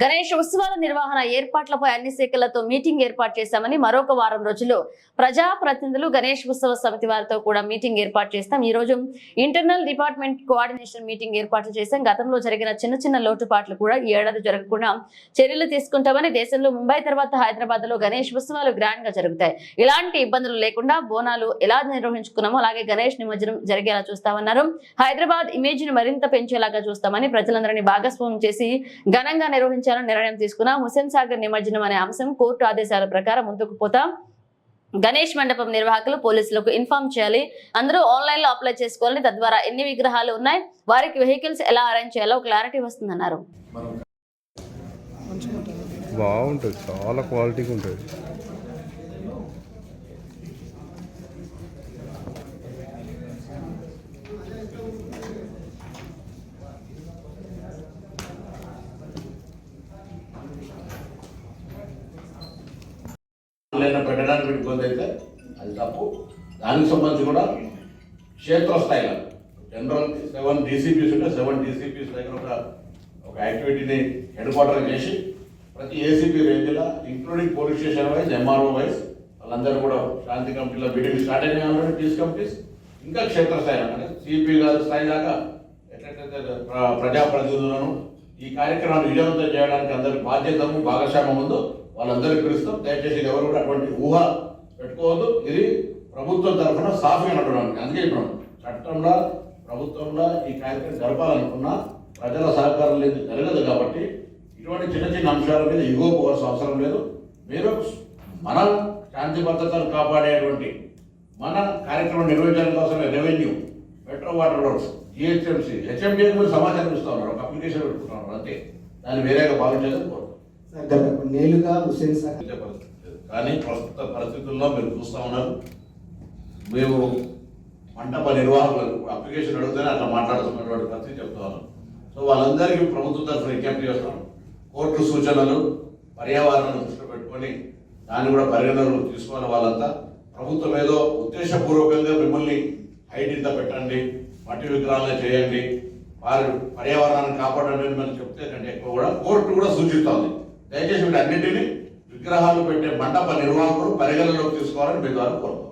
గణేష్ ఉత్సవాల నిర్వహణ ఏర్పాట్లపై అన్ని శాఖలతో మీటింగ్ ఏర్పాటు చేశామని మరొక వారం రోజుల్లో ప్రజా ప్రతినిధులు గణేష్ ఉత్సవ సమితి వారితో కూడా మీటింగ్ ఏర్పాటు చేస్తాం. ఈ రోజు ఇంటర్నల్ డిపార్ట్మెంట్ కోఆర్డినేషన్ మీటింగ్ ఏర్పాటు చేశాం. గతంలో జరిగిన చిన్న లోటుపాట్లు కూడా ఈ ఏడాది జరగకుండా చర్యలు తీసుకుంటామని, దేశంలో ముంబై తర్వాత హైదరాబాద్ లో గణేష్ ఉత్సవాలు గ్రాండ్ గా జరుగుతాయి. ఇలాంటి ఇబ్బందులు లేకుండా బోనాలు ఎలా నిర్వహించుకున్నామో అలాగే గణేష్ నిమజ్జనం జరిగేలా చూస్తామన్నారు. హైదరాబాద్ ఇమేజ్ ని మరింత పెంచేలాగా చూస్తామని, ప్రజలందరినీ భాగస్వామ్యం చేసి ఘనంగా నిర్ణయం తీసుకున్న హుస్సేన్ సాగర్ నిమజ్జనం అనే అంశం కోర్టు ఆదేశాల ప్రకారం ముందుకు పోతాం. గణేష్ మండపం నిర్వాహకులు పోలీసులకు ఇన్ఫార్మ్ చేయాలి. అందరూ ఆన్లైన్ లో అప్లై చేసుకోవాలి. తద్వారా ఎన్ని విగ్రహాలు ఉన్నాయి, వారికి వెహికల్స్ ఎలా అరేంజ్ చేయాలో క్లారిటీ వస్తుందన్నారు. బాగుంటుంది, చాలా క్వాలిటీగా ఉంటుంది. పెట్టడానికి ఇబ్బంది అయితే అది తప్పు. దానికి సంబంధించి కూడా క్షేత్రస్థాయిలో జనరల్ 7 DCPs ఉంటే 7 DCPs దగ్గర ఒక యాక్టివిటీని హెడ్ క్వార్టర్ చేసి ప్రతి ఏసీపీ రేంజ్లో including police station wise, MRO wise వాళ్ళందరూ కూడా శాంతి కమిటీలో మీటింగ్ స్టార్ట్ అయినాయి ఆల్రెడీ. పీస్ కమిటీస్ ఇంకా క్షేత్రస్థాయిలో అంటే సిపి గారి స్థాయి దాకా ఎట్లయితే ప్రజాప్రతినిధులను ఈ కార్యక్రమాన్ని విజయవంతం చేయడానికి అందరి బాధ్యతము భాగస్వామ్యం ఉందో వాళ్ళందరికీ పిలుస్తాం. దయచేసి ఎవరు కూడా అటువంటి ఊహ పెట్టుకోవద్దు. ఇది ప్రభుత్వం తరఫున సాఫ్గా నడవడానికి. అందుకే ఇప్పుడు చట్టంలో ప్రభుత్వంలో ఈ కార్యక్రమం జరపాలనుకున్నా ప్రజల సహకారం లేదు, జరగదు. కాబట్టి ఇటువంటి చిన్న అంశాల మీద ఇగో పోవాల్సిన అవసరం లేదు. మీరు మన శాంతి భద్రతను కాపాడేటువంటి మన కార్యక్రమం నిర్వహించడానికి కోసం revenue, metro water works, GHMC, HMD మీరు సమాచారం ఇస్తూ ఉన్నారు, ఒక అప్లికేషన్ పెట్టుకుంటున్నారు. అంతే, దాన్ని వేరేగా భావించేదని కోరుతాం. కానీ ప్రస్తుత పరిస్థితుల్లో మీరు చూస్తూ ఉన్నారు, మేము మంటప నిర్వాహకులకు అప్లికేషన్ అడిగితేనే అట్లా మాట్లాడుతున్నటువంటి పరిస్థితి చెప్తా ఉన్నాం. సో వాళ్ళందరికీ ప్రభుత్వం తరఫున విజ్ఞప్తి చేస్తున్నాం. కోర్టు సూచనలు, పర్యావరణాన్ని దృష్టిలో పెట్టుకొని దాన్ని కూడా పరిగణనలు తీసుకోవాలి. వాళ్ళంతా ప్రభుత్వం ఏదో ఉద్దేశపూర్వకంగా మిమ్మల్ని హైట్ ఇంత పెట్టండి, మట్టి విగ్రహాలనే చేయండి, పర్యావరణాన్ని కాపాడండి అని చెప్తే కంటే ఎక్కువ కూడా కోర్టు కూడా సూచిస్తోంది. దయచేసి వీటి అన్నింటినీ విగ్రహాలు పెట్టే మండప నిర్వాహకులు పరిగణలోకి తీసుకోవాలని మీ ద్వారా కోరుతాం.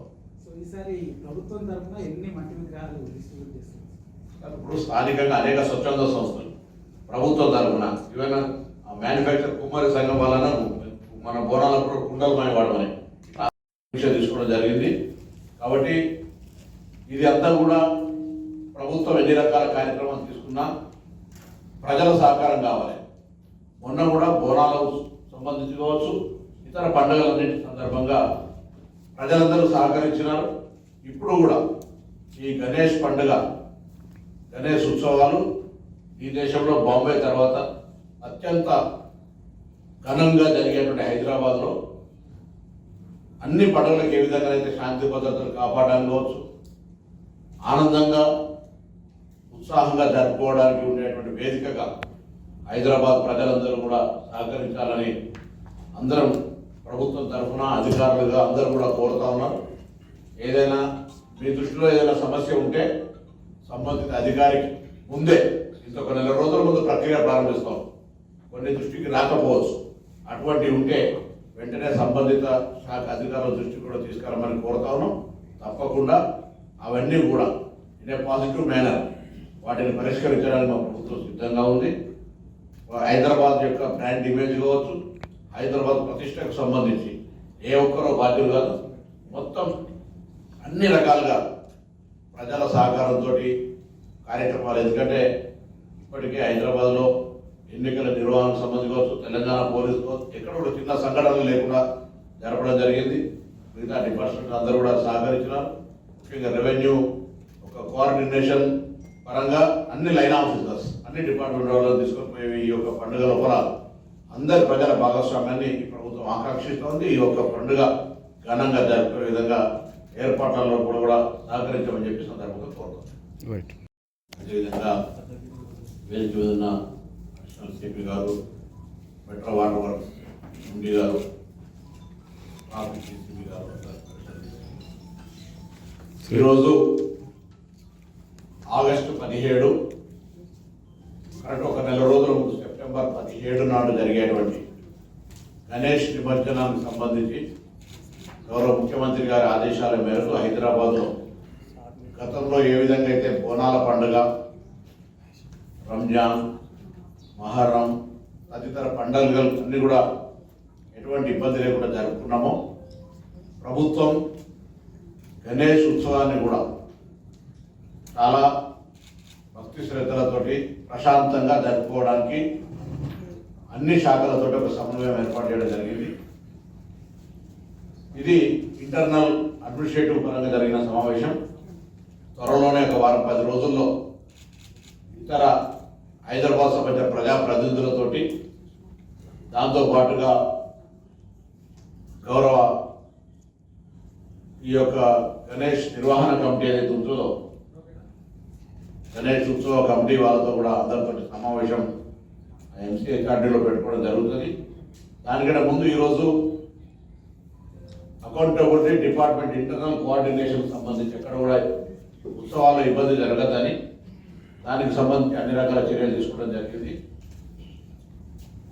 ఇప్పుడు స్థానికంగా అనేక స్వచ్ఛంద సంస్థలు ప్రభుత్వం తరఫున ఈవెన్ మ్యానుఫ్యాక్చర్ కుమ్మరి సంఘం వలన మన బోనాలప్పుడు కుండలమై వాడమని తీసుకోవడం జరిగింది. కాబట్టి ఇది అంతా కూడా ప్రభుత్వం ఎన్ని రకాల కార్యక్రమాలు తీసుకున్నా ప్రజల సహకారం కావాలి. మొన్న కూడా బోనాలకు సంబంధించి కావచ్చు, ఇతర పండుగలన్నింటి సందర్భంగా ప్రజలందరూ సహకరించినారు. ఇప్పుడు కూడా ఈ గణేష్ పండుగ, గణేష్ ఉత్సవాలు ఈ దేశంలో బాంబే తర్వాత అత్యంత ఘనంగా జరిగేటువంటి హైదరాబాద్లో అన్ని పండుగలకు ఏ విధంగా అయితే శాంతి భద్రతలు కాపాడడానికి కావచ్చు, ఆనందంగా ఉత్సాహంగా జరుపుకోవడానికి ఉండేటువంటి వేదికగా హైదరాబాద్ ప్రజలందరూ కూడా సహకరించాలని అందరం ప్రభుత్వం తరఫున అధికారులుగా అందరూ కూడా కోరుతా ఉన్నారు. ఏదైనా మీ దృష్టిలో ఏదైనా సమస్య ఉంటే సంబంధిత అధికారికి ముందే ఇంకొక నెల రోజుల ముందు ప్రక్రియ ప్రారంభిస్తాం. కొన్ని దృష్టికి రాకపోవచ్చు, అటువంటి ఉంటే వెంటనే సంబంధిత శాఖ అధికారుల దృష్టికి కూడా తీసుకురామని కోరుతా ఉన్నాం. తప్పకుండా అవన్నీ కూడా ఇన్ ఏ పాజిటివ్ మేనర్ వాటిని పరిష్కరించడానికి మా ప్రభుత్వం సిద్ధంగా ఉంది. హైదరాబాద్ యొక్క బ్రాండ్ ఇమేజ్ కావచ్చు, హైదరాబాద్ ప్రతిష్టకు సంబంధించి ఏ ఒక్కరో బాధ్యులు కాదు, మొత్తం అన్ని రకాలుగా ప్రజల సహకారంతో కార్యక్రమాలు. ఎందుకంటే ఇప్పటికే హైదరాబాద్లో ఎన్నికల నిర్వహణకు సంబంధించి కావచ్చు, తెలంగాణ పోలీసు కావచ్చు, ఎక్కడ కూడా చిన్న సంఘటనలు లేకుండా జరపడం జరిగింది. మిగతా డిపార్ట్మెంట్ అందరూ కూడా సహకరించినారు. ముఖ్యంగా రెవెన్యూ ఒక కోఆర్డినేషన్ పరంగా అన్ని లైన్ ఆఫీసర్స్, అన్ని డిపార్ట్మెంట్ వాళ్ళని తీసుకొని పోయి ఈ యొక్క పండుగ లోపల అందరి ప్రజల భాగస్వామ్యాన్ని ఈ ప్రభుత్వం ఆకాంక్షిస్తోంది. ఈ యొక్క పండుగ ఘనంగా జరుపుకునే విధంగా ఏర్పాట్లలో కూడా సహకరించమని చెప్పి సందర్భంగా కోరుతాం. అదేవిధంగా వేదిక మీద ఉన్న అడిషనల్ సిపి గారు, మెట్రో వాటర్ వర్క్స్ ఎండి గారు, ట్రాఫిక్ సిపి గారు, ఈరోజు ఆగస్టు 17 కరెక్ట్ ఒక నెల రోజుల ముందు సెప్టెంబర్ 17 నాడు జరిగేటువంటి గణేష్ నిమజ్జనానికి సంబంధించి గౌరవ ముఖ్యమంత్రి గారి ఆదేశాల మేరకు హైదరాబాద్లో గతంలో ఏ విధంగా అయితే బోనాల పండుగ, రంజాన్, మొహర్రం తదితర పండుగలు అన్నీ కూడా ఎటువంటి ఇబ్బంది లేకుండా జరుపుకున్నామో, ప్రభుత్వం గణేష్ ఉత్సవాన్ని కూడా చాలా భక్తి శ్రద్ధలతోటి ప్రశాంతంగా జరుపుకోవడానికి అన్ని శాఖలతో ఒక సమన్వయం ఏర్పాటు చేయడం జరిగింది. ఇది ఇంటర్నల్ అడ్మినిస్ట్రేటివ్ పరంగా జరిగిన సమావేశం. త్వరలోనే ఒక వారం 10 రోజుల్లో ఇతర హైదరాబాద్ సంబంధించిన ప్రజాప్రతినిధులతోటి, దాంతోపాటుగా గౌరవ ఈ యొక్క గణేష్ నిర్వహణ కమిటీ ఏదైతే ఉంటుందో గణేష్ ఉత్సవ కమిటీ వాళ్ళతో కూడా అందరితో సమావేశం MCHRDలో పెట్టుకోవడం జరుగుతుంది. దానికంటే ముందు ఈరోజు అకౌంటబిలిటీ డిపార్ట్మెంట్ ఇంటర్నల్ కోఆర్డినేషన్ సంబంధించి ఎక్కడ కూడా ఉత్సవాల్లో ఇబ్బంది జరగదని దానికి సంబంధించి అన్ని రకాల చర్యలు తీసుకోవడం జరిగింది.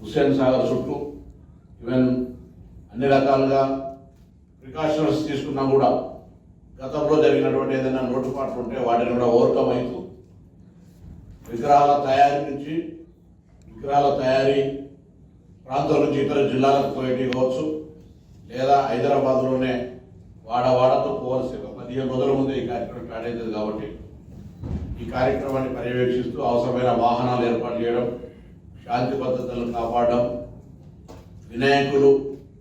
హుస్సేన్ సాగర్ చుట్టూ ఈవెన్ అన్ని రకాలుగా ప్రికాషన్స్ తీసుకున్నా కూడా గతంలో జరిగినటువంటి ఏదైనా లోటుపాట్లు ఉంటే వాటిని కూడా ఓవర్కమ్ అవుతూ విగ్రహాల తయారీ ప్రాంతం నుంచి ఇతర జిల్లాలకు పోయేటి కావచ్చు, లేదా హైదరాబాద్లోనే వాడతో పోవాల్సి 15 రోజుల ముందు ఈ కార్యక్రమం స్టార్ట్ అవుతుంది. కాబట్టి ఈ కార్యక్రమాన్ని పర్యవేక్షిస్తూ అవసరమైన వాహనాలు ఏర్పాటు చేయడం, శాంతి భద్రతలను కాపాడడం, వినాయకులు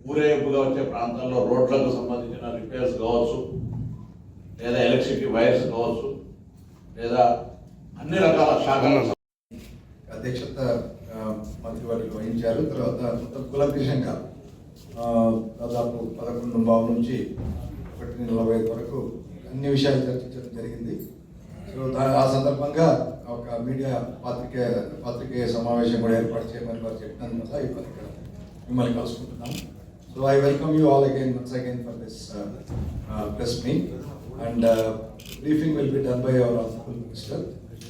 ఊరేగింపుగా వచ్చే ప్రాంతాల్లో రోడ్లకు సంబంధించిన రిపేర్స్ కావచ్చు, లేదా ఎలక్ట్రిసిటీ వైర్స్ కావచ్చు, లేదా అన్ని రకాల శాఖల అధ్యక్షత మంత్రి వారికి వహించారు. తర్వాత మొత్తం కులకృష్ణంగా దాదాపు 11:15 నుంచి 1:45 వరకు అన్ని విషయాలు చర్చించడం జరిగింది. సో ఆ సందర్భంగా ఒక మీడియా పాత్రికేయ సమావేశం కూడా ఏర్పాటు చేయమని వారు చెప్పినందువల్ల ఇప్పుడు ఇక్కడ మిమ్మల్ని కలుసుకుంటున్నాం. So I welcome you all again once again for this press meet and briefing will be done by our honorable minister,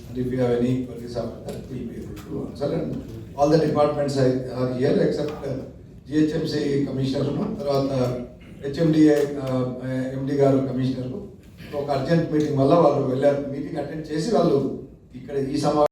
and if you have any queries after that we'll be able to answer, and all the departments are here except GHMC commissioner, తర్వాత HMDA MD గారు commissioner ఒక urgent meeting వల్ల వాళ్ళు వెళ్ళారు. Meeting attend చేసి వాళ్ళు ఇక్కడ ఈ